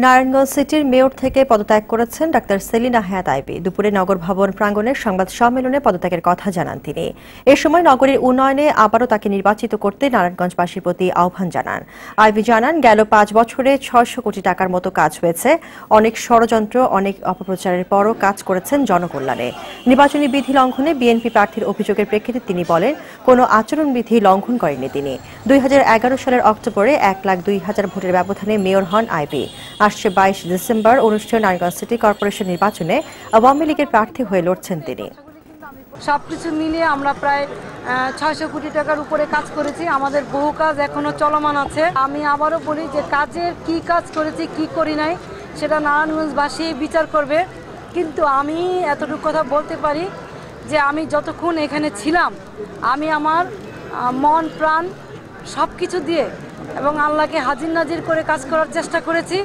নারায়ণগঞ্জ সিটির মেয়র থেকে পদত্যাগ করেছেন ডাক্তার সেলিনা হায়াত আইভী। দুপুরে নগর ভবন প্রাঙ্গণে সংবাদ সম্মেলনে পদত্যাগের কথা জানান তিনি। এ সময় নগরীর উন্নয়নে আবারও তাকে নির্বাচিত করতে নারায়ণগঞ্জবাসীর প্রতি আহ্বান জানান। আইভী জানান, গেল 5 বছরে 600 কোটি টাকার মতো কাজ হয়েছে। অনেক ষড়যন্ত্র, অনেক অপপ্রচারের পরও কাজ করেছেন জনকল্যাণে। নির্বাচনী বিধি লঙ্ঘনে বিএনপি প্রার্থীর অভিযোগের প্রেক্ষিতে তিনি বলেন, কোনো আচরণবিধি লঙ্ঘন করেননি তিনি। 2011 সালের অক্টোবরে 1,02,000 ভোটের ব্যবধানে মেয়র হন আইভী। আসছে 22 ডিসেম্বর অনুষ্ঠেয় নারায়ণগঞ্জ সিটি কর্পোরেশন নির্বাচনে আওয়ামী লীগের প্রার্থী হয়ে লড়ছেন তিনি। সবকিছু মিলিয়ে আমরা প্রায় 600 কোটি টাকার উপরে কাজ করেছি। আমাদের বহু কাজ এখনো চলমান আছে। আমি আবারও বলি যে কাজের কি কাজ করেছি কি করি নাই সেটা নারায়ণগঞ্জবাসী বিচার করবে। কিন্তু আমি এতটুকু কথা বলতে পারি যে আমি যতক্ষণ এখানে ছিলাম আমি আমার মন প্রাণ সব কিছু দিয়ে এবং আল্লাহকে হাজির নাজির করে কাজ করার চেষ্টা করেছি।